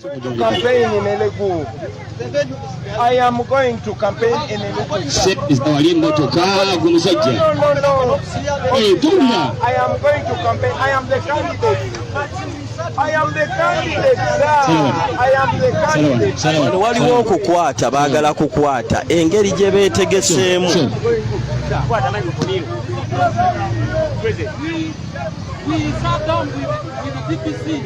to campaign in Elegu. I am going to campaign in Elegu. No. I am going to campaign. I am the candidate. I am the candidate, I am the candidate. Waliwo okukwata baagala kukwata engeri gye beetegeseemu. We sat down with the DPC.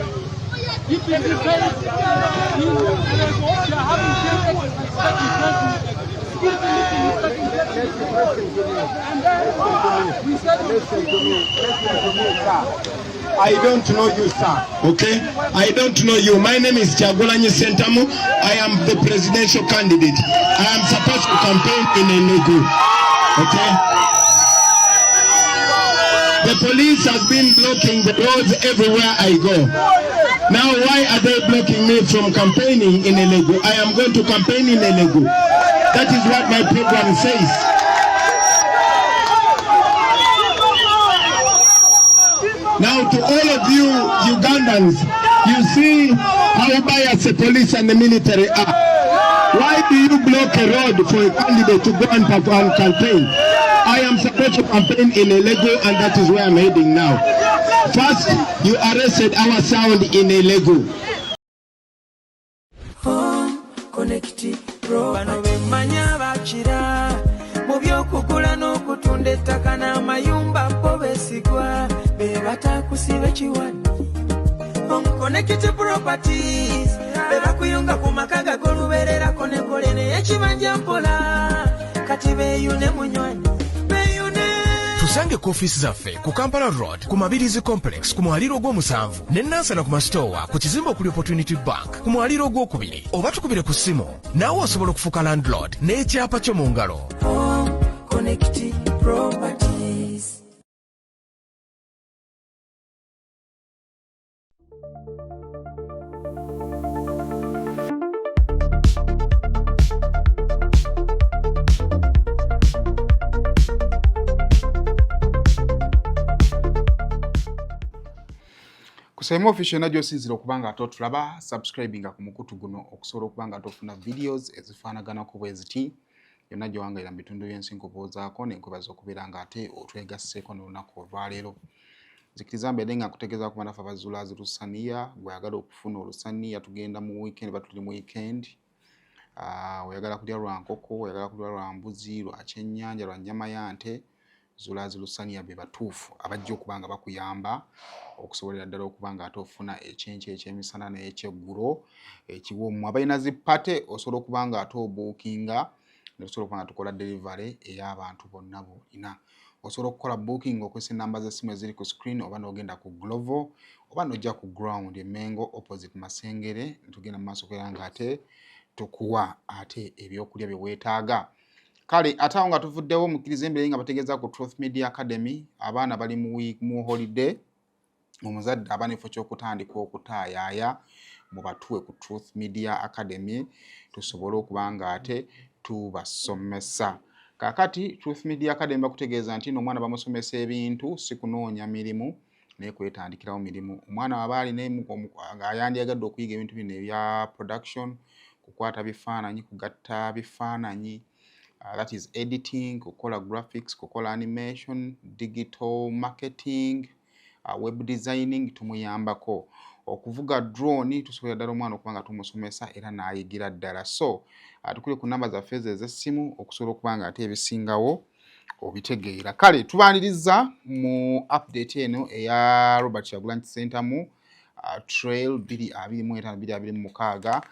I don't know you, sir. Okay? I don't know you. My name is Kyagulanyi Ssentamu. I am the presidential candidate. I am supposed to campaign in Enugu. Okay? The police has been blocking the roads everywhere I go. Now why are they blocking me from campaigning in Enugu? I am going to campaign in Enugu. That is what my program says. Now to all of you Ugandans, you see how biased the police and the military are. Why do you block a road for a candidate to go and perform campaign? I am supposed to campaign in Elegu and that is where I'm heading now. First, you arrested our sound in Elegu. Home Connected Pro manya bakira mu byokugula n'okutunda ettaka n'amayumba bo besigwa be batakusiba kiwani. Home Connected Properties be bakuyunga ku makaga g'olubeererako ne kolene ekibanja mpola kati beeyune munywanyi. Tusange ku office zaffe ku Kampala Road ku Mabirizi Complex ku mwaliro gw'omusanvu ne Nansana ku Mastowa ku kizimbe okuli Opportunity Bank ku mwaliro gw'okubiri oba tukubire ku ssimu naawe osobola okufuuka landlord n'ekyapa kyo mu ngalo. Home Connected Properties. Kusema official na josinzira okubanga atotulaba subscribinga ku mukutu guno okusobola okubanga atofuna videos ezifaanagana ku bweziti yonna gyewangaira mu bitundu by'ensi nkuboozaako nenkwebaza okubeera nga ate otwegasseeko n'olunaku olwaleero. Zikiriza mbeere nga nkutegeeza ku banafu abazuula zilusaniya bw'oyagala okufuna olusaniya tugenda mu weekend batuli mu weekend. Oyagala kulya lwa nkoko, oyagala kulya lwa mbuzi, lwa kyennyanja, lwa nnyama ya nte, zuula zilusaniya be batuufu abajja okubanga bakuyamba okusobolera ddala okubanga ate ofuna ekyenkya ekyemisana n'ekyeggulo ekiwoomu. Abalina zippate osobola okubanga ate obuukinga ne tusobola okubanga tukola delivery ey'abantu bonna bonna. Osobola okukola booking okozesa ennamba z'essimu eziri ku screen oba n'ogenda ku Glovo oba n'ojja ku ground e Mengo opposite Masengere tugenda mu maaso kwera nga ate tukuwa ate ebyokulya bye weetaaga. Kale ate awo nga tuvuddewo mukkiriza embeera nga bategeeza ku Truth Media Academy abaana bali mu holiday. Omuzadde aba n'ekifo ky'okutandika okutaayaaya mu batuwe ku Truth Media Academy tusobole okuba nga ate tubasomesa. Kaakati Truth Media Academy bakutegeeza nti omwana bamusomesa ebintu si kunoonya mirimu naye kwetandikirawo mirimu. Omwana aba alina ayandyagadde okuyiga ebintu bino ebya production, kukwata bifaananyi, kugatta bifaananyi, that is editing, kukola graphics, kukola animation, digital marketing, web designing tumuyambako. Okuvuga drone tusobola ddala omwana okubanga tumusomesa era n'ayigira ddala. So tukuli ku namba zaffe ez'essimu okusobola okubanga ate ebisingawo obitegeera. Kale tubaaniriza mu update eno eya Robert Kyagulanyi Ssentamu trail 2025-2026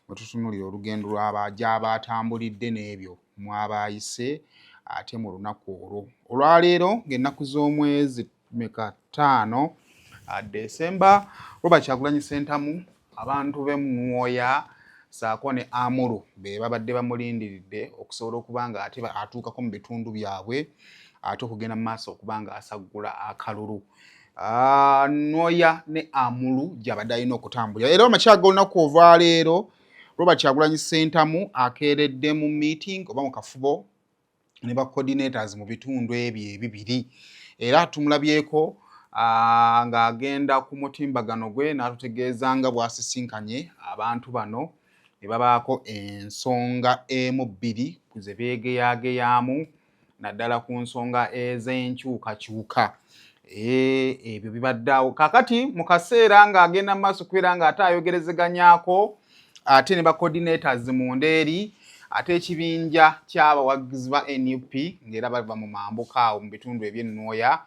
mwe tutunuulira olugendo gy'abatambulidde n'ebyo mwabayise ate mu lunaku olwo. Olwaleero ng'ennaku z'omwezi 5 December, Robert Kyagulanyi Ssentamu abantu b'e Nwoya saako ne Amuru be babadde bamulindiridde okusobola okubanga ate atuukako mu bitundu byabwe ate okugenda mu maaso okubanga asaggula akalulu. Nwoya ne Amuru gy'abadde alina okutambulira. Era amakya g'olunaku olwaleero Robert Kyagulanyi Ssentamu akeeredde mu meeting oba mu kafubo ne ba coordinators mu bitundu ebyo ebibiri. Era tumulabyeko ng'agenda ku mutimbagano gwe n'atutegeeza nga bw'asisinkanye abantu bano ne babaako ensonga emu bbiri ze beegeyageyamu naddala ku nsonga ez'enkyukakyuka. Ebyo bibadde awo kakati mu kaseera ng'agenda mu maaso kubeera ng'ate ayogerezeganyako ate ne ba coordinators mu ndeeri ate ekibinja ky'abawagizi ba NUP ng'era bava mu mambuka awo mu bitundu eby'Enwoya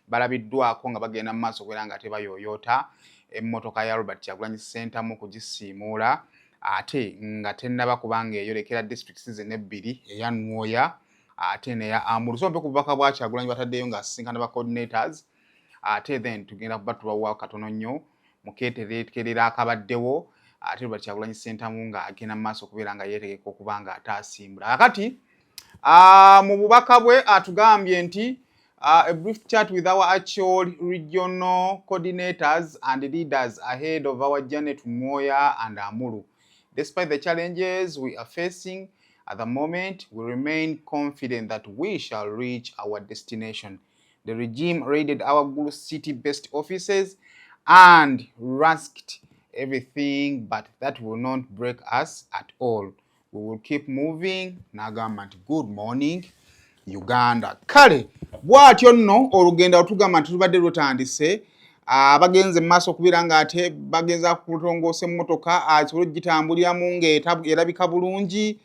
balabiddwako nga bagenda mu maaso kubeera ng'ate bayooyoota emmotoka ya Robert Kyagulanyi Center mu kugisiimuula ate nga tennaba kubanga eyolekera districts zino ebbiri eya Nwoya ate neya Amuru. So mpe ku bubaka bwa Kyagulanyi bataddeyo ng'asisinkana ba coordinators ate then tugenda kuba tubawa katono nnyo mukeetereekerera akabaddewo ate Robert Kyagulanyi Center mu ng'agenda mu maaso kubeera nga yeetegeka okuba nga ataasimbula. Kakati mu bubaka bwe atugambye nti a brief chat with our actual regional coordinators and leaders ahead of our journey to Nwoya and Amuru. Despite the challenges we are facing at the moment, we remain confident that we shall reach our destination. The regime raided our Gulu city-based offices and ransackered everything, but that will not break us at all. We will keep moving. Nagamba nti good morning Uganda. Kale bw'atyo nno olugendo otugamba nti tubadde lutandise bagenze mu maaso okubeera ng'ate bagenza kutongoosa emmotoka asobole ogitambuliramu ng'erabika bulungi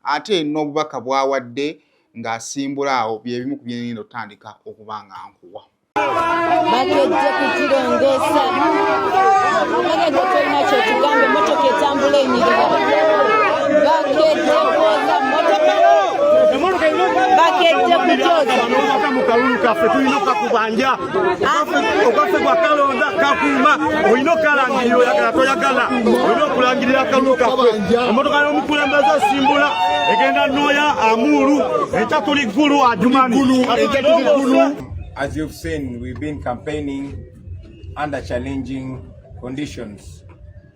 ate n'obubaka bwawadde ng'asimbula awo bye bimu ku byengenda otandika okuba nga nkuwa. Bagejje kukirongoosa bagejje tolina kyetugambe emmotoka etambula enyirira bagejje kwoza mmotoka bagejje kujooza mu kalulu kaffe tulina okakubanja okaffe gwa kalonda kakuuma olina okalangirira oyagala toyagala olina okulangirira akalulu kaffe emmotoka y'omukulembeze esimbula egenda Nwoya Amuru ekya tuli ggulu Adjumani. As you've seen, we've been campaigning under challenging conditions.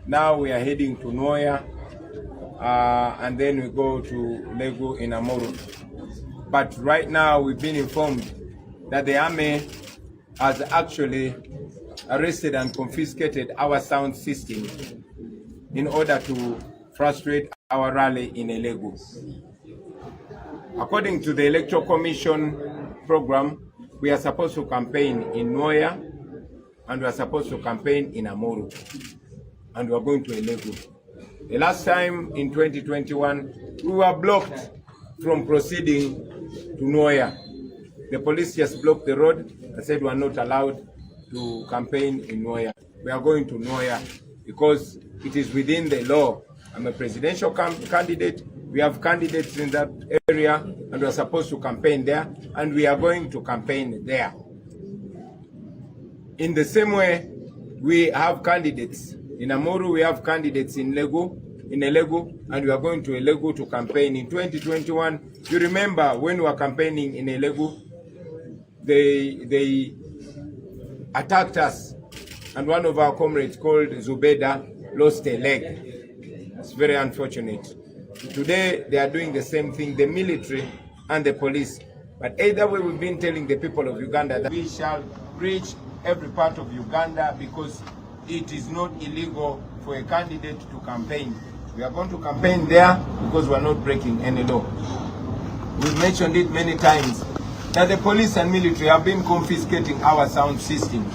Now we are heading to Nwoya and then we go to Legu in Amuru. But right now we've been informed that the army has actually arrested and confiscated our sound system in order to frustrate our rally in Legu. According to the Electoral Commission program, we are supposed to campaign in Nwoya and we are supposed to campaign in Amuru, and we are going to Legu. The last time in 2021, we were blocked from proceeding to Nwoya. The police just blocked the road and said we are not allowed to campaign in Nwoya. We are going to Nwoya because it is within the law. I'm a presidential candidate. We have candidates in that area and we are supposed to campaign there, and we are going to campaign there. In the same way, we have candidates in Amuru, we have candidates in Legu, and we are going to Legu to campaign in 2021. You remember when we were campaigning in Legu, they attacked us, and one of our comrades called Zubeda lost a leg. It's very unfortunate. Today they are doing the same thing, the military and the police. But either way, we've been telling the people of Uganda that we shall reach every part of Uganda because it is not illegal for a candidate to campaign. We are going to campaign there because we are not breaking any law. We've mentioned it many times that the police and military have been confiscating our sound system.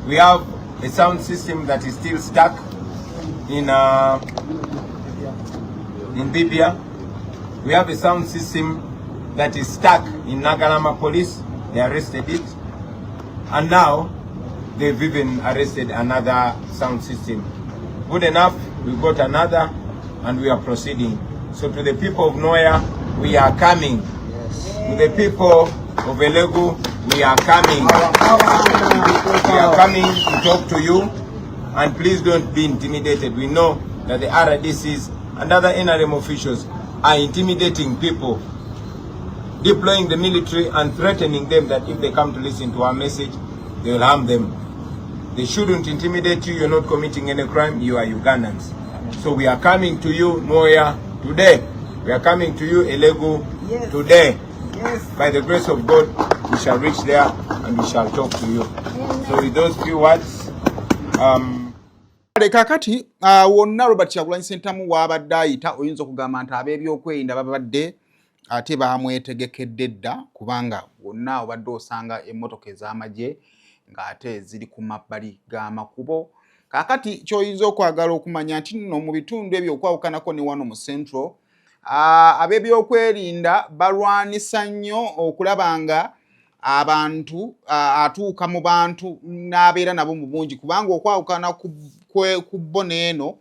We have a sound system that is still stuck in Bibia. We have a sound system that is stuck in Nagalama police. They arrested it. And now they've even arrested another sound system. Good enough, we got another and we are proceeding. So to the people of Nwoya, we are coming. To the people of Legu, we are coming. We are coming to talk to you, and please don't be intimidated. We know that the RDCs and other NRM officials are intimidating people, deploying the military and threatening them that if they come to listen to our message, they will harm them. They shouldn't intimidate you. You're not committing any crime. You are Ugandans. So we are coming to you, Nwoya, today. We are coming to you, Legu, today. Yes. By the grace of God, we shall reach there and we shall talk to you. So with those few words, kakati wonna Robert Kyagulanyi Ssentamu wabadde ayita oyinza okugamba nti ab'ebyokwerinda babadde ate bamwetegekedde dda kubanga wonna obadde osanga emmotoka ez'amagye ng'ate ziri ku mabbali g'amakubo. Kakati ky'oyinza okwagala okumanya nti nno mu bitundu ebyo okwawukanako ne wano mu Central ab'ebyokwerinda balwanisa nnyo okulaba nga abantu atuuka mu bantu n'abeera nabo mu bungi kubanga okwawukana ku bo n'eno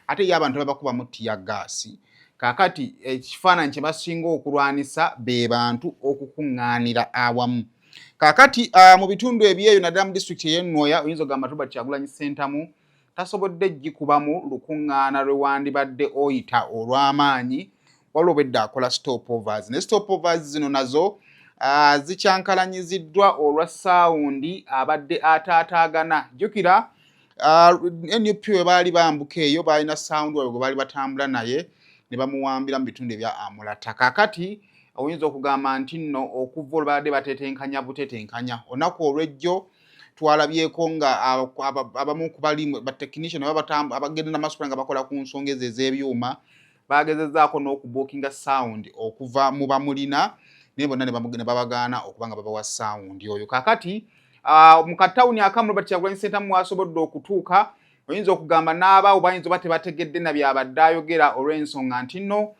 ate yo abantu babakubamu ttiya gaasi. Kakati ekifaananyi kye basinga okulwanisa be bantu okukuŋŋaanira awamu. Kakati mu bitundu ebyeyo naddala mu disitulikiti ey'e Nwoya oyinza okugamba Robert Kyagulanyi Ssentamu tasobodde gikubamu lukuŋŋaana lwe wandibadde oyita olw'amaanyi waliwo obwedda akola stopovers ne stopovers zino nazo zikyankalanyiziddwa olwa saawundi abadde ataataagana. Jjukira NUP we baali bambuka eyo baalina saawundi waabwe gwe baali batambula naye ne bamuwambira mu bitundu ebya Amulata. Kakati oyinza okugamba nti nno okuva olwabadde batetenkanya butetenkanya olunaku olw'ejjo twalabyeko nga abamu ku bali batekinisiyani abagenda n'amaaso nga bakola ku nsonga ezo ez'ebyuma bagezezzaako n'okubookinga sound okuva mu bamulina naye bonna ne babagaana okuba nga babawa sound oyo. Kakati mu katawuni akamu Robert Kyagulanyi Ssentamu wasobodde okutuuka oyinza okugamba n'abaawo bayinza oba tebategedde na byabadde ayogera olw'ensonga nti nno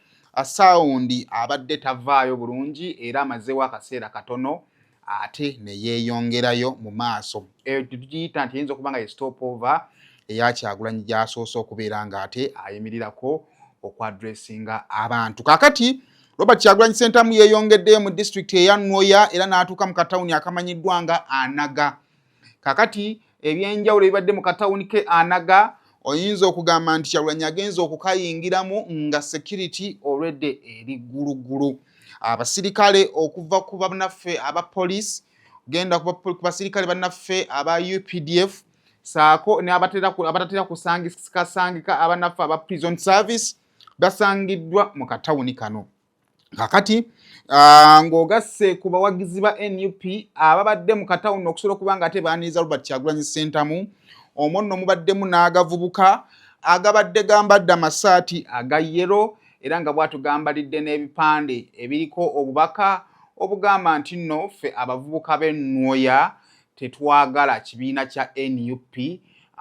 sound abadde tavaayo bulungi era amazeewo akaseera katono ate ne yeeyongerayo mu maaso. Tugiyita nti eyinza okuba nga ye stopover eya Kyagulanyi gy'asoose okubeera ng'ate ayimirirako okwadressinga abantu. Kakati Robert Kyagulanyi Ssentamu yeeyongeddeyo mu disitulikiti eya Nwoya era n'atuuka mu katawuni akamanyiddwa nga Anaga. Kakati ebyenjawulo ebibadde mu katawuni ke Anaga oyinza okugamba nti Kyagulanyi agenza okukayingiramu nga security already eri ggulugulu. Abasirikale okuva ku bannaffe aba police genda ku basirikale bannaffe aba UPDF saako ne abatatera kusangika abannaffe aba prison service basangiddwa mu katawuni kano. Kakati ng'ogasse ku bawagizi ba NUP ababadde mu katawuni okusobola okuba nga ate baaniriza Robert Kyagulanyi Ssentamu omwo nno mubaddemu n'agavubuka agabadde gambadde amasaati aga yero era nga bwatugambalidde n'ebipande ebiriko obubaka obugamba nti nno ffe abavubuka b'e Nwoya tetwagala kibiina kya NUP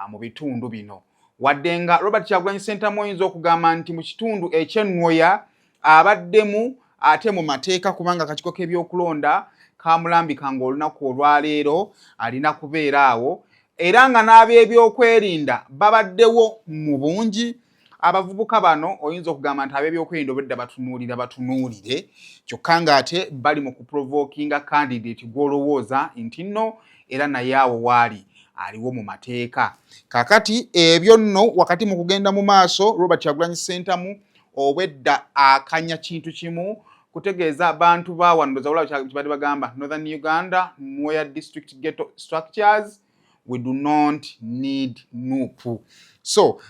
mu bitundu bino. Wadde nga Robert Kyagulanyi Ssentamu oyinza okugamba nti mu kitundu eky'e Nwoya abaddemu ate mu mateeka kubanga akakiiko k'ebyokulonda kamulambika ng'olunaku olwaleero alina kubeera awo era nga n'ab'ebyokwerinda babaddewo mu bungi. Abavubuka bano oyinza okugamba nti ab'ebyokwerinda obwedda batunuulire kyokka ng'ate bali mu kuprovokinga candidate gw'olowooza nti nno era naye awo waali aliwo mu mateeka. Kakati ebyo nno wakati mu kugenda mu maaso Robert Kyagulanyi Ssentamu obwedda akanya kintu kimu kutegeeza abantu ba wano zawula kibadde bagamba Northern Uganda Nwoya district ghetto structures we do not need NUP. So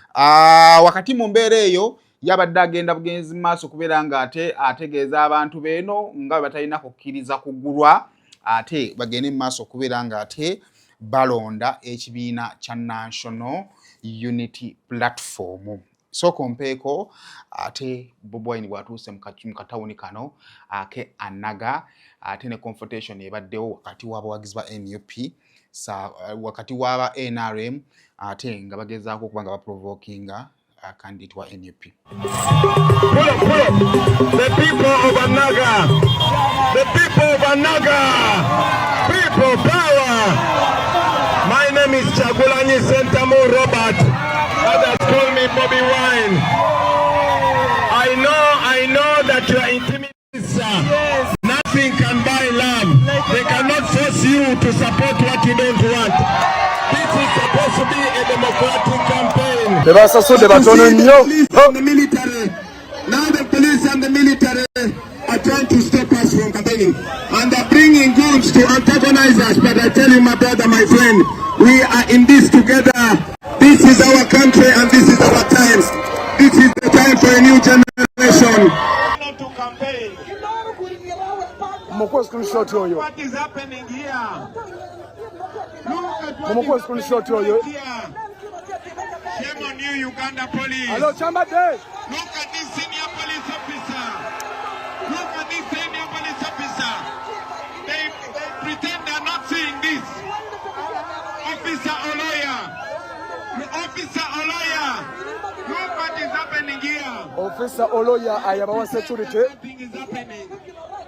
wakati mu mbeera eyo yabadde agenda bugenzi mu maaso kubeera nga ate ategeeza abantu beeno nga batalina kukkiriza kugulwa ate bagende mu maaso kubeera nga ate balonda ekibiina kya National Unity Platform. So kompeeko ate Bobi Wine bwatuuse mu katawuni kano ake Anaga ate ne confrontation ebaddewo wakati w'abawagizi ba NUP wakati w'aba NRM ate nga bagezaako okuba nga baprovokinga candidate wa NUP. The people of Anaga, the people of Anaga, people power. My name is Kyagulanyi Ssentamu Robert. Others call me Bobi Wine. I know that you are intimidated. Yes. Nothing can buy love. They cannot force you to support what you don't want. This is supposed to be a democratic campaign. The military. Now the police and the military are trying to stop us from campaigning. And they're bringing guns to antagonize us. But I tell you, my brother, my friend, we are in this together. This is our country and this is our time. This is the time for a new generation. To campaign. What is happening here? Look at what is happening here. Shame on you, Uganda police. Hello, Chambade. Look at this senior police officer. Look at this senior police officer. They pretend they're not seeing this. Officer Oloya. Officer Oloya. Look what is happening here. Officer Oloya, I am our security. Nothing is happening.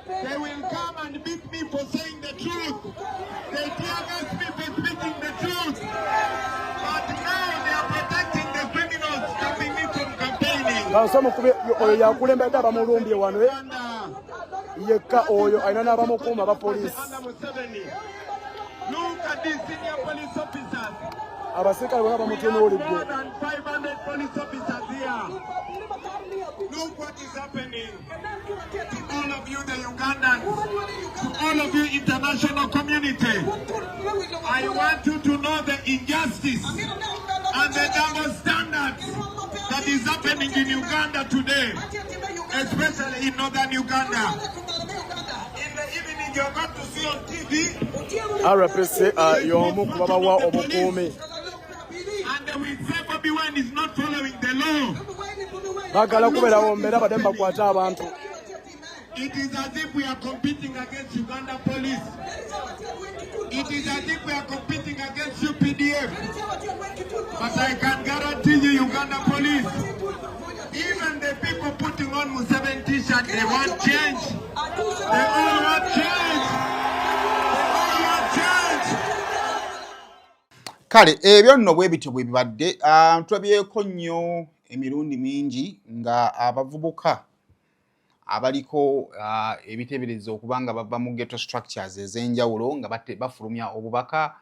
They will come and beat me for saying the truth. They tear gas me for speaking the truth. But now they are protecting the criminals, stopping me from campaigning. Now some of you couldn't better Bamulumbi one way. Yeka oyo ainana bamukuma ba police. Look at these senior police officers. Abasirikale baba bamutunuulidde. More than 500 police officers here. Look what is happening. To all of you, the Ugandans, to all of you, international community, I want you to know the injustice and the double standards that is happening in Uganda today, especially in northern Uganda. In the evening, you're going to see on TV. RPC yomu kubabawa obukuumi. And they will say Bobi Wine is not following the law. Bagala kubeerawo mbeera badde bakwate abantu. It is as if we are competing against Uganda police. It is as if we are competing against UPDF. But I can guarantee you, Uganda police, even the people putting on Museveni t-shirt, they want change. They all want change. They all want change. Kale, ebyo nno bwe bityo bwe bibadde, tulabyeko nnyo emirundi mingi nga abavubuka abaliko ebiteebereza okubanga bava mu ghetto structures ez'enjawulo nga bafulumya obubaka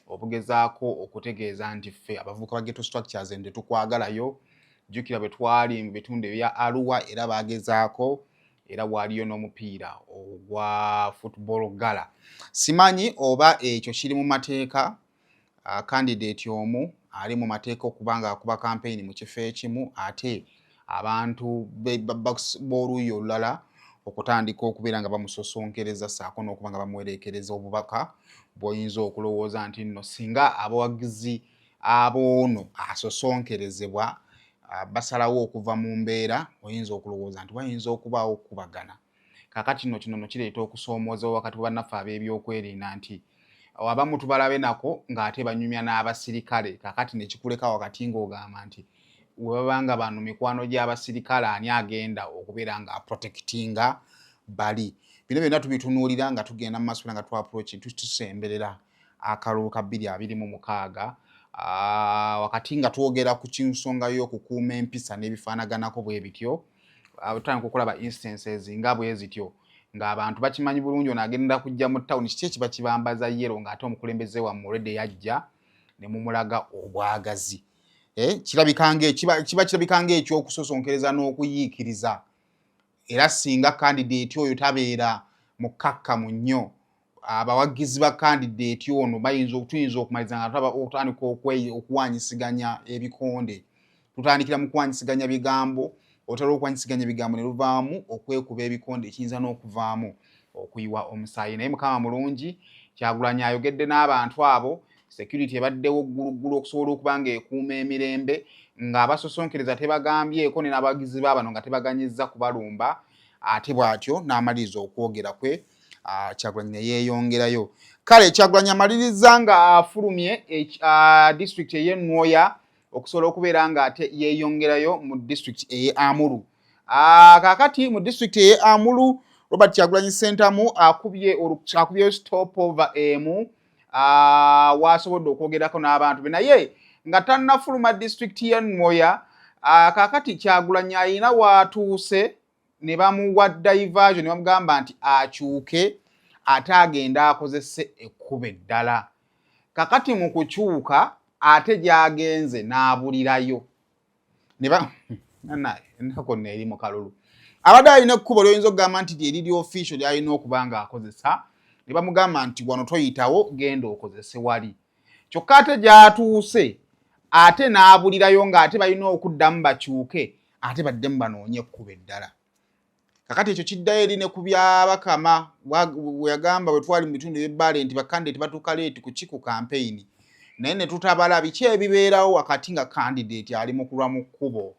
obugezaako okutegeeza nti ffe abavubuka ba ghetto structures nti tukwagalayo. Jjukira bwe twali mu bitundu ebya Arua era bagezaako, era waaliyo n'omupiira ogwa football gala. Simanyi oba ekyo kiri mu mateeka. Candidate omu ali mu mateeka okubanga akuba campaign mu kifo ekimu ate abantu b'oluuyi olulala okutandika okubeera nga bamusosonkereza saako n'okubanga bamuwerekereza obubaka bw'oyinza okulowooza nti nno singa abawagizi ab'ono asosonkerezebwa basalawo okuva mu mbeera, oyinza okulowooza nti wayinza okubaawo okubagana. Kaakati nno kino kireeta okusoomooza wakati bannaffe ab'ebyokwerinda nti abamu tubalabe nako ng'ate banyumya n'abasirikale. Kaakati ne kikuleka wakati ng'ogamba nti webanga bano mikwano gy'abasirikale ani agenda okubeera nga protectinga bali. Bino byonna tubitunuulira nga tugenda mu maaso nga twaproach tusemberera akalulu ka 2026 wakati nga twogera ku kinsonga y'okukuuma empisa n'ebifaanaganako bwe bityo. Tutandika okulaba instances nga bwe zityo ng'abantu bakimanyi bulungi ono agenda kujja mu ttawuni kiki ekiba kibambaza yero ng'ate omukulembeze wammwe olwedde yajja ne mumulaga obwagazi. Kirabika ng'ekyokusosonkereza n'okuyiikiriza. Era singa candidate oyo tabeera mukkakkamu nnyo, abawagizi ba candidate ono tuyinza okumaliza nga tutandika okuwanyisiganya ebikonde. Tutandikira mu kuwanyisiganya bigambo, otera okuwanyisiganya bigambo ne luvaamu okwekuba ebikonde ekiyinza n'okuvaamu okuyiwa omusaayi. Naye Mukama mulungi, Kyagulanyi ayogedde n'abantu abo, security ebaddewo gguluggulu okusobola okuba ng'ekuuma emirembe, ng'abasosonkereza tebagambyeko ne n'abagizi baabano nga tebaganyizza kubalumba. Ate bw'atyo n'amaliriza okwogera kwe, Kyagulanyi ne yeeyongerayo. Kale Kyagulanyi amaliriza nga afulumye district ey'e Nwoya okusobola okubeera nga ate yeeyongerayo mu district ey'e Amuru. Kaakati mu district ey'e Amuru, Robert Kyagulanyi Ssentamu akubye stopover emu waasobodde okwogerako n'abantu be, naye nga tannafuluma district y'e Nwoya. Kaakati Kyagulanyi ayina waatuuse ne bamuwa diversion ne bamugamba nti akyuke ate agenda akozese ekkubo eddala. Kaakati mu kukyuka ate gy'agenze n'abulirayo. Enako neeri mu kalulu. Abadde alina ekkubo ly'oyinza okugamba nti lyeri official ly'alina okuba ng'akozesa, ne bamugamba nti wano toyitawo, genda okozese wali. Kyokka ate gy'atuuse ate n'abulirayo ng'ate balina okuddamu bakyuke ate baddemu banoonye ekkubo eddala. Kakati ekyo kiddayo eri ne ku byabakama we yagamba bwe twali mu bitundu by'ebbale nti bakandidate batuuka leeti ku campaign naye ne tutabala biki ebibeerawo wakati nga candidate ali mu kulwa mu kkubo.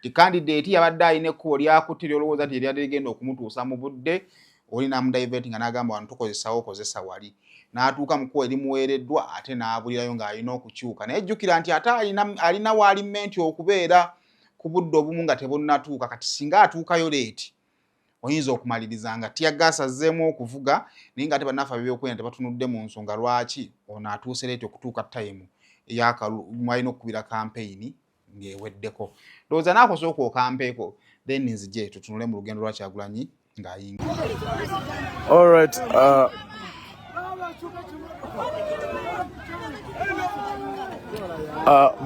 Ti candidate yabadde alina ekkubo lyakutte olowooza ti eryadde ligenda okumutuusa mu budde, oli n'amudiverting nga n'agamba wano tukozesawo kozesa wali. N'atuuka mu kkubo erimuweereddwa ate n'abulirayo ng'alina okukyuka. Naye jjukira nti ate alina waalimenti okubeera ku budde obumu nga tebunnatuuka. Kati singa atuukayo leeti oyinza okumaliriza nga tiyaggaasa azzeemu okuvuga naye nga ate bannaffe ab'ebyokwerinda tebatunudde mu nsonga lwaki ono atuuse leeti okutuuka time mwalina okukubira kampeyini ng'eweddeko. Ndowooza n'akusooka okampeeko then nzije tutunule mu lugendo lwa Kyagulanyi ng'ayinga. Alright,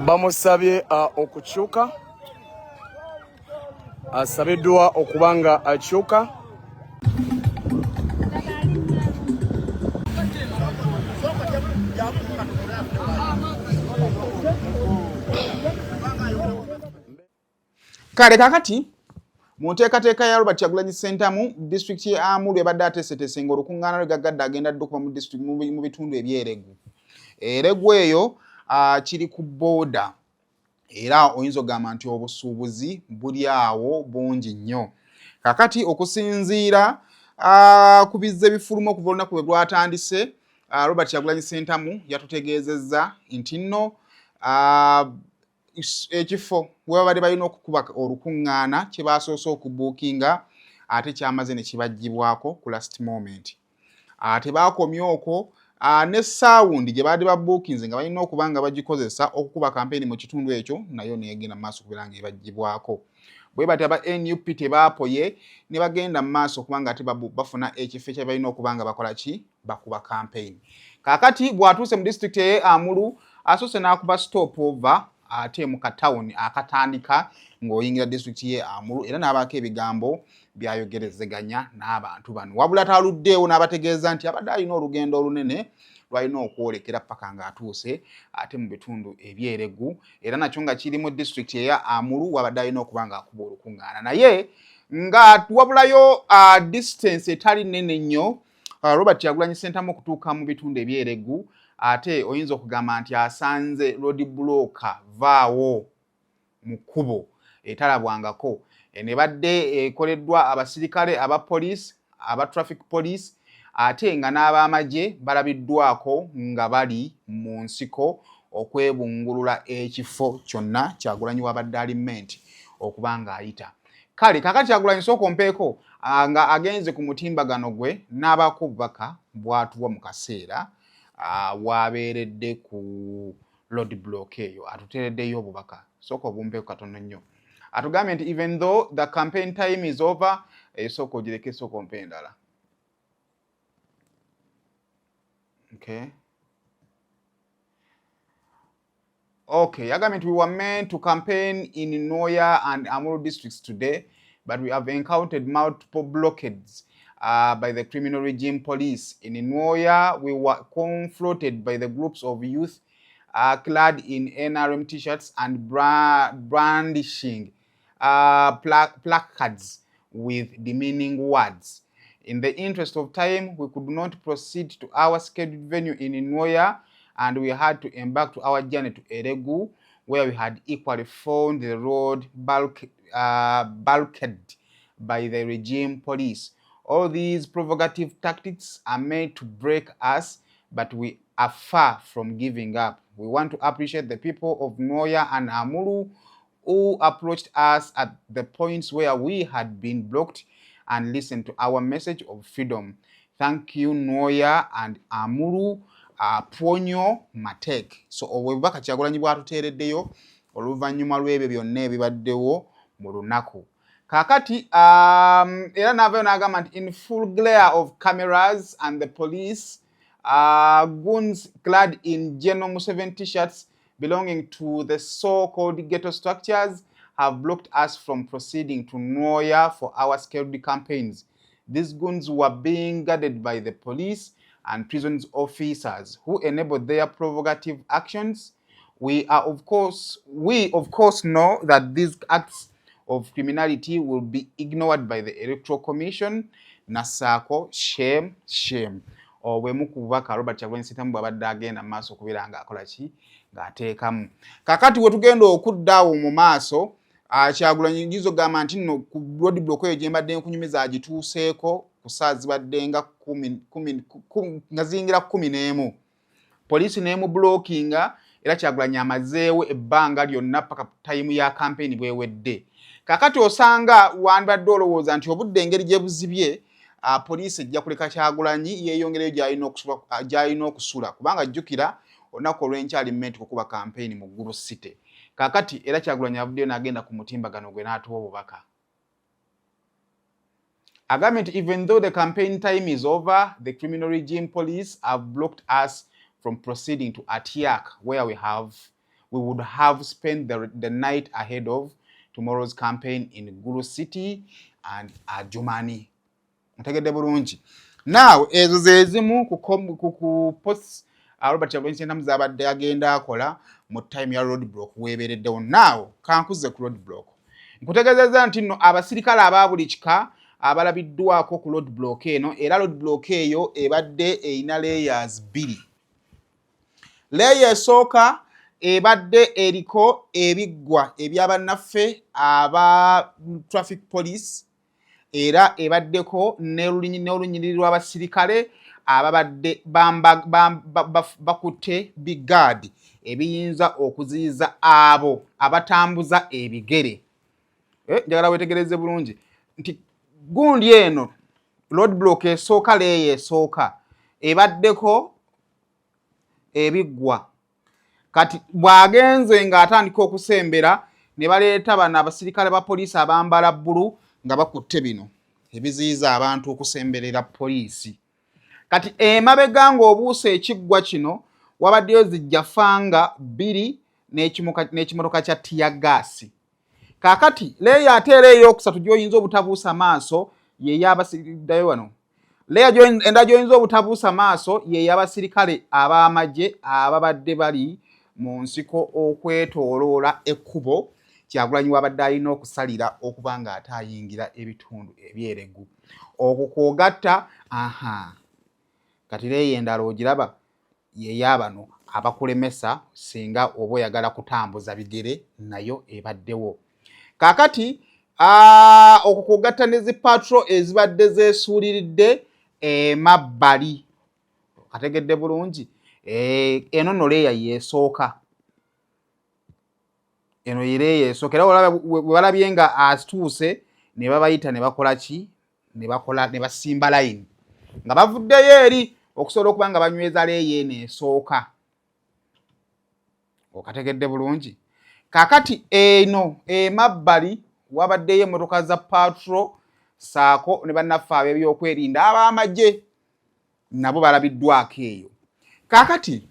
bamusabye okukyuka, asabiddwa okuba nga akyuka. Kale kakati mu nteekateeka ya Robert Kyagulanyi Ssentamu disitulikiti ya Amuru ebadde ateeseteese ng'olukungaana lwe gaggadde agenda dde okuba mu bitundu eby'Eregu. Eregu eyo kiri ku booda era oyinza okugamba nti obusuubuzi buli awo bungi nnyo. Kakati okusinziira ku bizza ebifuluma okuva olunaku lwe lwatandise, Robert Kyagulanyi Ssentamu yatutegeezezza nti nno ekifo we babadde balina okukuba olukungaana kye baasoose okubuukinga ate kyamaze ne kibaggyibwako ku last moment. Tebaakomye okwo ne saawundi gye baadde babuukinze nga balina okuba nga bagikozesa okukuba kampeyini mu kitundu ekyo nayo neegenda mu maaso okubeera nga ebaggyibwako. Bwe bati aba NUP tebaapoye ne bagenda mu maaso okuba nga ate bafuna ekifo kye balina okuba nga bakola ki bakuba kampeyini. Kaakati bw'atuuse mu disitulikiti ye Amuru asoose n'akuba stop over ate mu katawuni akatandika ng'oyingira disitulikiti ye Amuru era n'abaako ebigambo byayogerezeganya n'abantu bano. Wabula taluddeewo n'abategeeza nti abadde alina olugendo olunene lwalina okwolekera paka ng'atuuse ate mu bitundu eby'Eregu era nakyo nga kiri mu disitulikiti eya Amuru wabadde alina okuba ng'akuba olukungaana. Naye nga wabulayo distance etali nnene nnyo Robert Kyagulanyi Ssentamu okutuuka mu bitundu eby'Eregu ate oyinza okugamba nti asanze road blocker vaawo mu kkubo etalabwangako. Ne badde ekoleddwa abasirikale aba police aba traffic police ate nga n'abamagye balabiddwako nga bali mu nsiko okwebungulula ekifo kyonna Kyagulanyi wabadde alimenti okuba ng'ayita. Kale kakati Kyagulanyi sooka mpeeko nga agenze ku mutimbagano gwe n'abaako obubaka bw'atuwa mu kaseera wabeeredde ku road block eyo atuteereddeyo obubaka. Sooka obumpeeko katono nnyo atugambye nti even though the campaign time is over sooka ogireke sooka ompe endala. Okay, yagambye nti we were meant to campaign in Nwoya and Amuru districts today, but we have encountered multiple blockades by the criminal regime police. In Nwoya, we were confronted by the groups of youth clad in NRM t-shirts and brandishing placards with demeaning words. In the interest of time, we could not proceed to our scheduled venue in Nwoya, and we had to embark to our journey to Eregu, where we had equally found the road bulked by the regime police. All these provocative tactics are made to break us, but we are far from giving up. We want to appreciate the people of Nwoya and Amuru who approached us at the points where we had been blocked and listened to our message of freedom. Thank you, Nwoya and Amuru. Ponyo Matek. So obubaka Kyagulanyi bwatuteereddeyo oluvannyuma lw'ebyo byonna ebibaddewo mu lunaku. Kaakati era n'avaayo n'agamba nti in full glare of cameras and the police, goons clad in General Museveni t-shirts belonging to the so-called ghetto structures have blocked us from proceeding to Nwoya for our scheduled campaigns. These goons were being guarded by the police and prisons officers who enabled their provocative actions. We of course know that these acts of criminality will be ignored by the Electoral Commission. Nasako, shame, shame. obwemu ku bubaka Robert Kyagulanyi Ssentamu bw'abadde agenda mu maaso okubeera ng'akola ki ng'ateekamu. Kaakati we tugenda okuddaawo mu maaso Kyagulanyi njizo gamba nti nno ku roadblock eyo gye mbadde nkunyumiza agituuseeko ku ssaawa zibadde nga nga ziyingira 11 poliisi n'emublockinga era Kyagulanyi amazeewo ebbanga lyonna paka tayimu ya campaign bwewedde. Kaakati osanga wandibadde olowooza nti obudde engeri gye buzibye poliisi ejja kuleka Kyagulanyi yeeyongereyo gy'alina okusula kubanga jjukira olunaku olw'enkyali mmenti kukuba campaign mu Gulu City. Kaakati era Kyagulanyi avuddeyo n'agenda ku mutimbagano gwe n'atuwa obubaka. Agambye nti even though the campaign time is over, the criminal regime police have blocked us from proceeding to Atiak, where we would have spent the night ahead of tomorrow's campaign in Gulu City and Adjumani. Ntegedde bulungi. Now ezo ze zimu ku posts Robert Kyagulanyi Ssentamu z'abadde agenda akola mu time ya roadblock weebeereddewo. Now kankuze ku roadblock. Nkutegeezezza nti nno abasirikale aba buli kika abalabiddwako ku roadblock eno era roadblock eyo ebadde eyina layers 2. Layer esooka ebadde eriko ebiggwa ebyabannaffe aba traffic police era ebaddeko n'olunyiriri lw'abasirikale ababadde bakutte bigadi ebiyinza okuziyiza abo abatambuza ebigere. Njagala wetegereze bulungi nti gundi eno roadblock esooka leeyo esooka ebaddeko ebiggwa kati bwagenze ng'atandika okusembera ne baleeta bano abasirikale ba poliisi abambala bbulu nga bakutte bino ebiziyiza abantu okusemberera poliisi. Kati emabega ng'obuusa ekiggwa kino wabaddeyo zijja fanga 2 n'ekimotoka kya tiyagaasi. Kaakati leeya ate era ey'okusatu gy'oyinza obutabuusa maaso yeey'abasirikale wano. Leeya enda gy'oyinza obutabuusa maaso yeey'abasirikale ab'amagye ababadde bali mu nsiko okwetooloola ekkubo Kyagulanyi wabadde alina okusalira okuba ng'ate ayingira ebitundu ebyeregu. Okwo kw'ogatta kati leeya endala ogiraba yeey'abano abakulemesa singa oba oyagala kutambuza bigere nayo ebaddewo. Kaakati okwo kw'ogatta ne zi patrol ezibadde zeesuuliridde emabbali. Kategedde bulungi eno no leeya yeesooka. Eno leeya yeesooka era we balabye nga atuuse ne babayita ne bakola ki ne basimba line nga bavuddeyo eri okusobola okuba nga banyweza leeya eno esooka. Okategedde bulungi. Kaakati eno emabbali wabaddeyo emmotoka za patrol saako ne bannaffe ab'ebyokwerinda ab'amagye nabo balabiddwako eyo. Kaakati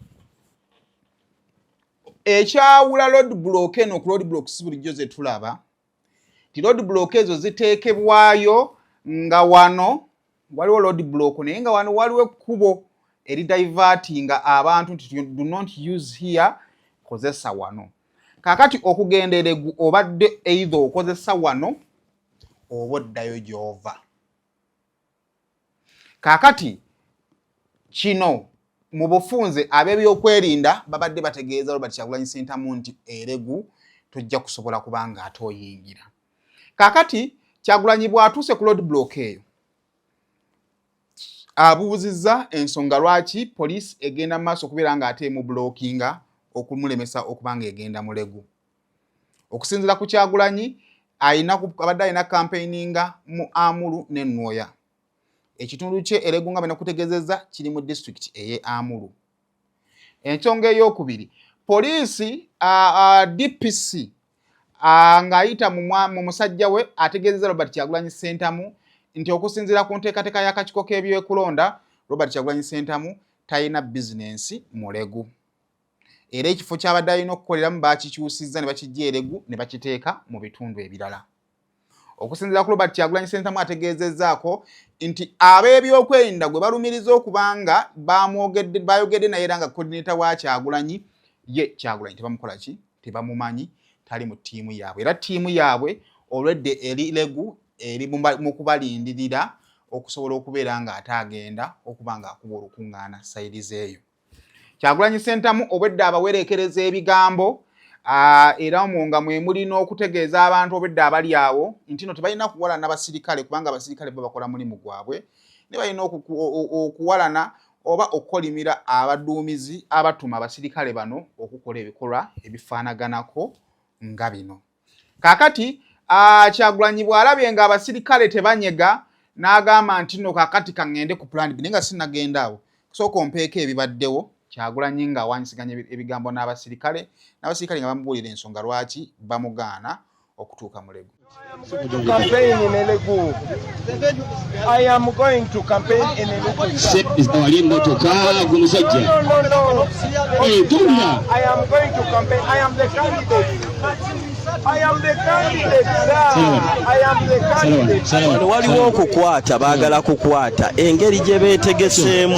ekyawula roadblock eno ku roadblock si bulijjo ze tulaba ti roadblock ezo ziteekebwayo nga wano waliwo roadblock naye nga wano waliwo ekkubo eridivertinga abantu nti do not use here, kozesa wano. Kaakati okugenda eregu obadde either okozesa wano oba oddayo gy'ova. Kaakati kino mu bufunze ab'ebyokwerinda babadde bategeeza Robert Kyagulanyi Ssentamu nti eregu tojja kusobola kuba ng'ate oyingira. Kaakati Kyagulanyi bw'atuuse ku roadblock eyo abuuzizza ensonga lwaki poliisi egenda mu maaso okubeera ng'ate emublockinga okumulemesa okuba ng'egenda mu legu. Okusinziira ku Kyagulanyi abadde alina campaigninga mu Amuru ne Nwoya. Ekitundu kye eregu nga banakutegeezezza kiri mu district eye Amuru. Ensonga ey'okubiri poliisi DPC ng'ayita mu musajja we ategeezezza Robert Kyagulanyi Ssentamu nti okusinziira ku nteekateeka y'akakiiko k'ebyekulonda Robert Kyagulanyi Ssentamu talina bizinensi mu legu. Era ekifo ky'abadde alina okukoleramu baakikyusizza ne bakijja eregu ne bakiteeka mu bitundu ebirala. Okusinziira ku Robert Kyagulanyi Ssentamu ategeezezzaako nti ab'ebyokwerinda gwe balumiriza okuba nga bayogedde naye era nga coordinator wa Kyagulanyi ye Kyagulanyi tebamukola ki tebamumanyi tali mu ttiimu yaabwe era ttiimu yaabwe olwedde eri legu eri mu kubalindirira okusobola okubeera nga atagenda okuba nga akuba olukungaana sayidi zeeyo. Kyagulanyi Ssentamu obwedda abawerekereza ebigambo era nga mwe mulina okutegeeza abantu obwedda abali awo nti no tebalina kuwalana abasirikale kubanga abasirikale bo bakola mulimu gwabwe, ne balina okuwalana oba okukolimira abaduumizi abatuma abasirikale bano okukola ebikolwa ebifaanaganako nga bino. Kaakati Kyagulanyi bw'alabye nga abasirikale tebanyega n'agamba nti no kaakati kaŋŋende ku plan B, naye nga sinnagenda awo kusooka ompeeko ebibaddewo. Kyagulanyi nga awanyisiganya ebigambo n'abasirikale nga bamubuulira ensonga lwaki bamugaana okutuuka mu Legu. I am going to campaign in Enugu. Wali mmotoka gumusajja. Etunula. I am going to campaign. I am the candidate. I am the candidate, sir. I am the candidate. Waliwo okukwata baagala kukwata engeri gye beetegeseemu.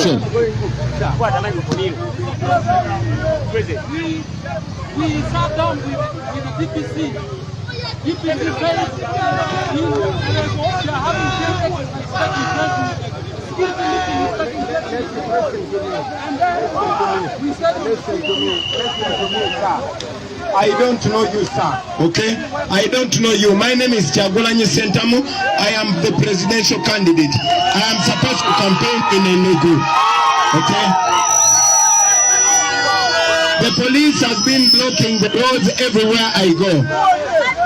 We sat down with the DPC. DPC says they are having we said I don't know you, sir. Okay? I don't know you. My name is Kyagulanyi Ssentamu. I am the presidential candidate. I am supposed to campaign in Enugu. Okay? The police has been blocking the roads everywhere I go.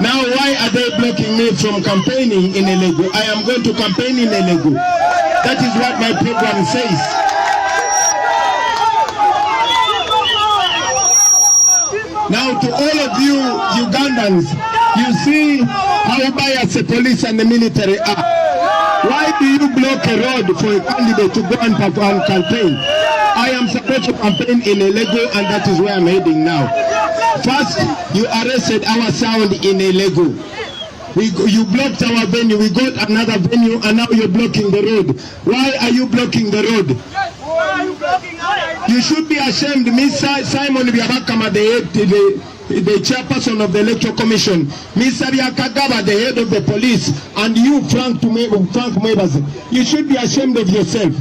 Now why are they blocking me from campaigning in Enugu? I am going to campaign in Enugu. That is what my program says. Now to all of you Ugandans, you see how biased the police and the military are. Why do you block a road for a candidate to go and campaign? I am supposed to campaign in Enugu and that is where I'm heading now. First, you arrested our sound in Enugu. You blocked our venue, we got another venue and now you're blocking the road. Why are you blocking the road? You should be ashamed, Mr. Simon Byabakama, the chairperson of the Electoral Commission, Mr. Byakagaba, the head of the police, and you, Frank Mwebaz. You should be ashamed of yourself.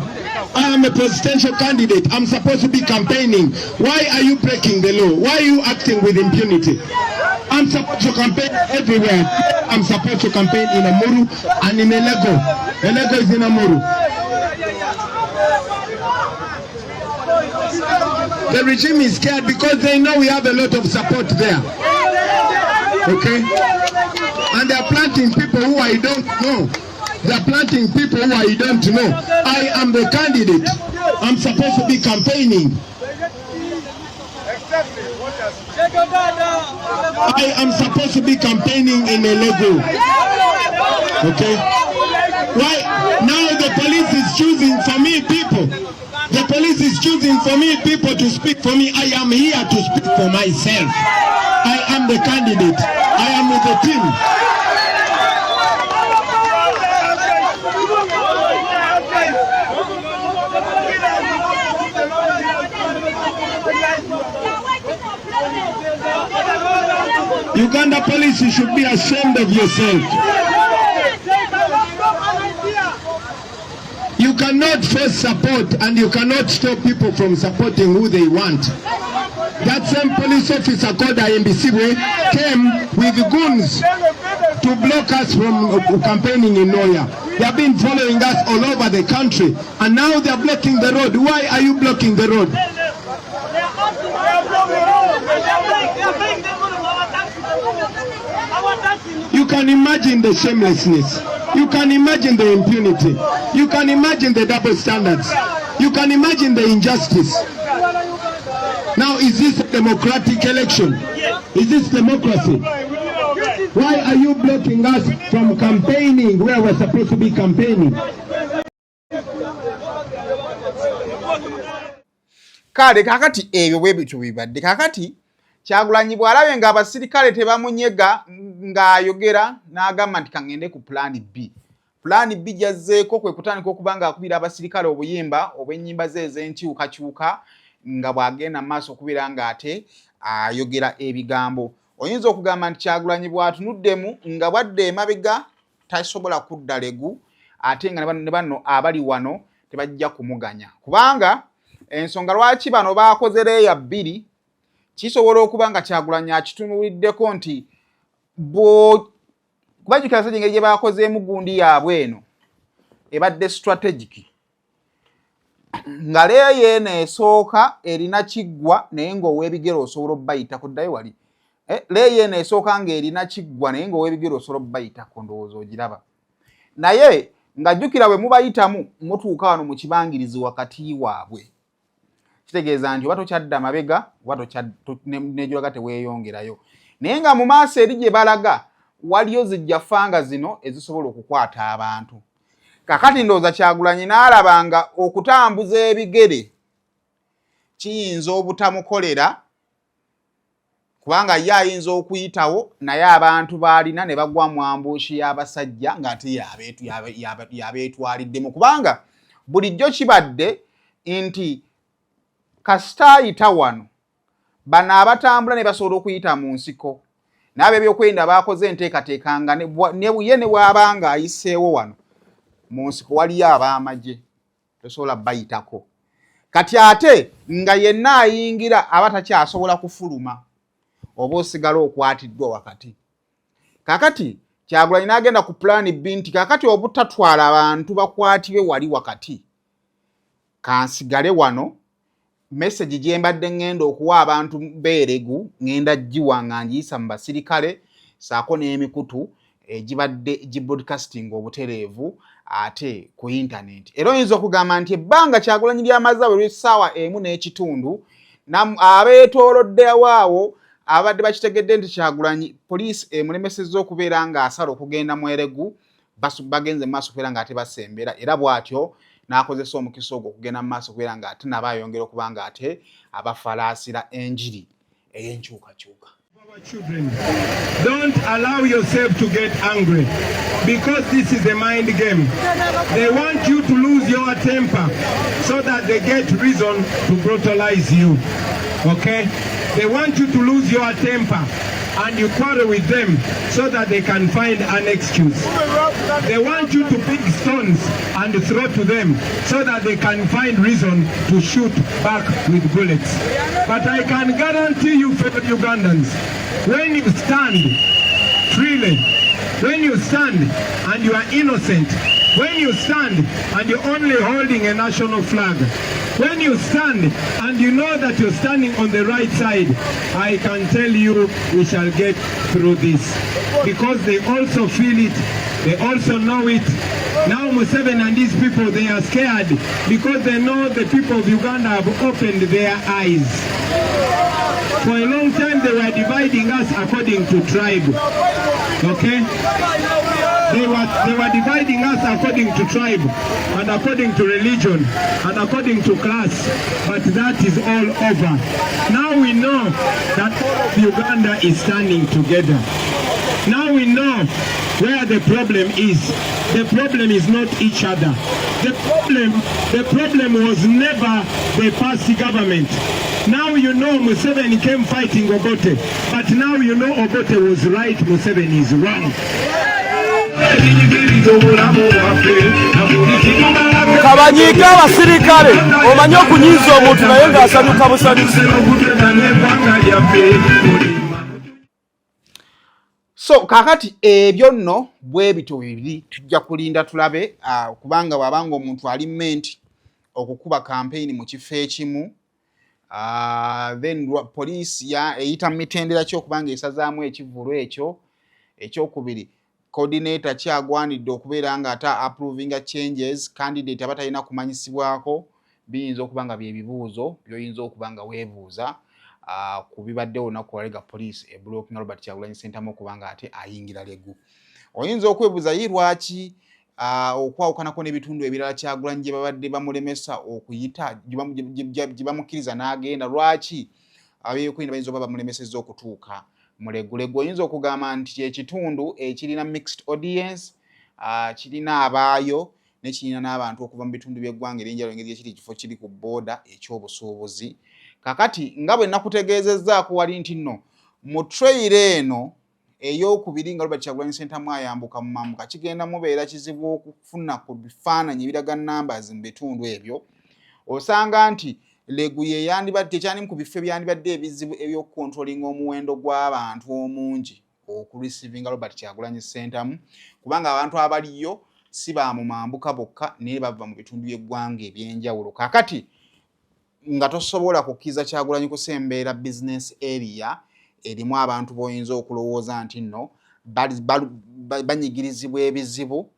I am a presidential candidate. I'm supposed to be campaigning. Why are you breaking the law? Why are you acting with impunity? I'm supposed to campaign everywhere. I'm supposed to campaign in Amuru and in Elego. Elego is in Amuru. The regime is scared because they know we have a lot of support there. Okay? And they are planting people who I don't know. They are planting people who I don't know. I am the candidate. I'm supposed to be campaigning. I am supposed to be campaigning in Elego. Okay? Why? Now the police is choosing for me people. The police is choosing for me people to speak for me. I am here to speak for myself. I am the candidate. I am with the team. Uganda police, you should be ashamed of yourself. You cannot force support and you cannot stop people from supporting who they want. That same police officer called Alemeseddwa came with goons to block us from campaigning in Nwoya. They have been following us all over the country and now they are blocking the road. Why are you blocking the road? You can imagine the shamelessness. You can imagine the impunity. You can imagine the double standards. You can imagine the injustice. Now, is this a democratic election? Is this democracy? Why are you blocking us from campaigning where we're supposed to be campaigning? Kale kakati ebyo bwe bitu bibadde kakati Kyagulanyi bw'alabye nga abasirikale tebamunyega ng'ayogera n'agamba nti kaŋŋende ku plan B. Plan B gyazzeeko kwe kutandika okuba ng'akubira abasirikale obuyimba obw'ennyimba ze ez'enkyukakyuka nga bw'agenda mu maaso okubeera ng'ate ayogera ebigambo. Oyinza okugamba nti Kyagulanyi bw'atunuddemu nga bwadde emabega tasobola kudda Legu ate nga ne bano abali wano tebajja kumuganya kubanga ensonga lwaki bano bakoze leeya bbiri kisobola okuba nga Kyagulanyi akitunuuliddeko nti kubajjukira sajja engeri gye bakozeemu gundi yaabwe eno ebadde strategic nga leeya eno esooka erina kiggwa naye ng'ow'ebigere osobola obbayita kuddayo wali leeya eno esooka ng'erina kiggwa naye ng'ow'ebigere osobola obbayitako ndowooza ogiraba naye ng'ajjukira bwe mubayitamu mutuuka wano mu kibangirizi wakati waabwe kitegeeza nti oba tokyadda mabega oba n'egyolaga teweeyongerayo naye nga mu maaso eri gye balaga waliyo zijja ffanga zino ezisobola okukwata abantu kakati ndowooza Kyagulanyi n'alaba nga okutambuza ebigere kiyinza obutamukolera kubanga ye ayinza okuyitawo naye abantu baalina ne bagwa mu ambuushi y'abasajja ng'ate yabeetwaliddemu kubanga bulijjo kibadde nti kasita ayita wano bano abatambula ne basobola okuyita mu nsiko n'abo ebyokwerinda bakoze enteekateeka nga ye ne bw'aba nga ayiseewo wano mu nsiko waliyo ab'amagye tosobola bayitako kati ate nga yenna ayingira aba takyasobola kufuluma oba osigala okwatiddwa wakati kakati Kyagulanyi n'agenda ku pulaani B nti kakati obutatwala abantu bakwatibwe wali wakati kansigale wano message gye mbadde ngenda okuwa abantu beeregu ngenda giwa nga ngiyisa mu basirikale saako n'emikutu egibadde gibroadcasting obutereevu ate ku internet era oyinza okugamba nti ebbanga Kyagulanyi ly'amaze lw'essaawa 1:30 abeetooloddewo awo abadde bakitegedde nti Kyagulanyi poliisi emulemesezza okubeera ng'asala okugenda mu eregu bagenze mu maaso okubeera ng'ate basembera era bw'atyo n'akozesa omukisa ogwo okugenda mu maaso okubeera ng'ate nabo ayongera okuba ng'ate abafalaasira enjiri ey'enkyukakyuka. Children, don't allow yourself to get angry because this is a mind game. They want you to lose your temper so that they get reason to brutalize you. Okay? They want you to lose your temper and you quarrel with them so that they can find an excuse. They want you to pick stones and throw to them so that they can find reason to shoot back with bullets. But I can guarantee you, fellow Ugandans, when you stand freely, when you stand and you are innocent, when you stand and you're only holding a national flag, when you stand and you know that you're standing on the right side, I can tell you we shall get through this. Because they also feel it, they also know it. Now Museveni and these people, they are scared because they know the people of Uganda have opened their eyes. For a long time they were dividing us according to tribe. Okay? They were dividing us according to tribe and according to religion and according to class. But that is all over. Now we know that all of Uganda is standing together. Now we know where the problem is. The problem is not each other. The problem was never the past government. Now you know Museveni came fighting Obote, but now you know Obote was right, Museveni is wrong. Kabanyiika abasirikale omanye okunyiiza omuntu naye ng'asanyuka busanyusi. So kakati ebyo nno bwe bito bibiri tujja kulinda tulabe kubanga wabanga omuntu ali ment okukuba campaign mu kifo ekimu then police eyita mitendera kyo kubanga esazaamu ekivulu ekyo ekyokubiri coordinator kyagwanidde okubeera nga ata approving changes candidate abatalina kumanyisibwako biyinza okuba nga byebibuuzo byoyinza okuba nga weebuuza ku bibaddewo olunaku lwalega police eblocking Robert Kyagulanyi Ssentamu okuba nga ate ayingira legu oyinza okwebuuza yi lwaki okwawukanako n'ebitundu ebirala Kyagulanyi gye babadde bamulemesa okuyita gye bamukkiriza n'agenda lwaki abeekwenda bayinza oba bamulemesezza okutuuka mulegulegu oyinza okugamba nti ekitundu ekirina mixed audience kirina abaayo ne kirina n'abantu okuva mu bitundu by'eggwanga ery'enjawulo engeri ekiri ekifo kiri ku booda ekyobusuubuzi kakati nga bwe nakutegeezezzaako wali nti nno mu trail eno ey'okubiri nga Robert Kyagulanyi Ssentamu ayambuka mu mambuka kigenda mubeera kizibu okufuna ku bifaananyi ebiraga numbers mu bitundu ebyo. Osanga nti legu ye yandibadde kyani ku bifo byandibadde ebizibu ebyokukontrolinga omuwendo gw'abantu omungi okurisivinga Robert Kyagulanyi Ssentamu kubanga abantu abaliyo si ba mu mambuka bokka naye bava mu bitundu by'eggwanga ebyenjawulo. Kakati nga tosobola kukiza Kyagulanyi kusembeera business area erimu abantu boyinza okulowooza nti nno banyigirizibwa ebizibu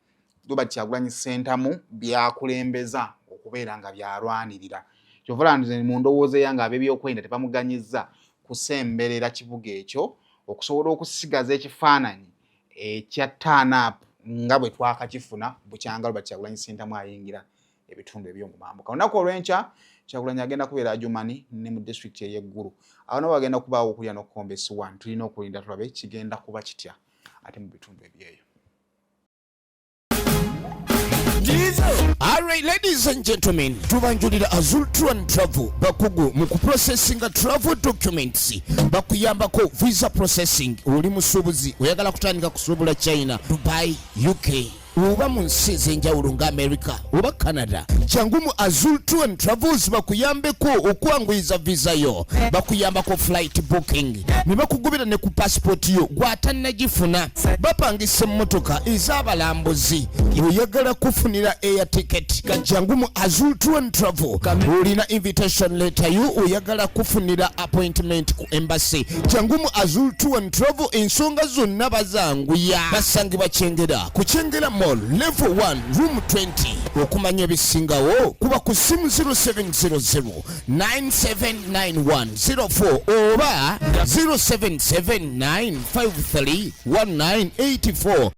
Robert Kyagulanyi Ssentamu byakulembeza okubeera nga byalwanirira. Kyovula nze mu ndowooza yange ab'ebyokwerinda tebamuganyizza kusemberera kibuga ekyo okusobola okusigaza ekifaananyi ekya turn up nga bwe twakakifuna bukyanga Robert Kyagulanyi Ssentamu ayingira ebitundu eby'omu mambuka. Olunaku olw'enkya Kyagulanyi agenda kubeera Adjumani ne mu district ey'eggulu. Awo nabo bagenda kubaawo okulya n'okukombesa tulina okulinda tulabe kigenda kuba kitya ate mu bitundu ebyeyo. Alright, ladies and gentlemen, tubanjulira Azul Tour and Travel bakugu mu kuprocessinga travel documents bakuyambako visa processing. Oli musuubuzi oyagala kutandika kusuubula China, Dubai, UK oba mu nsi ez'enjawulo nga America oba Canada, jangu mu Azul Tour and Travels bakuyambeko okwanguyiza visa yo, bakuyambako flight booking, ne bakugobera ne ku passport yo gw'atannagifuna, bapangisa emmotoka ez'abalambuzi, oyagala kufunira air ticket jangu mu Azul Tour and Travel. Olina invitation letter yo oyagala kufunira appointment ku embassy, jangu mu Azul Tour and Travel. Ensonga zonna bazanguya, basangibwa Kyengera ku Kyengera Level 1 Room 20. Okumanya ebisingawo kuba ku simu 0700 979104 oba 0779531984.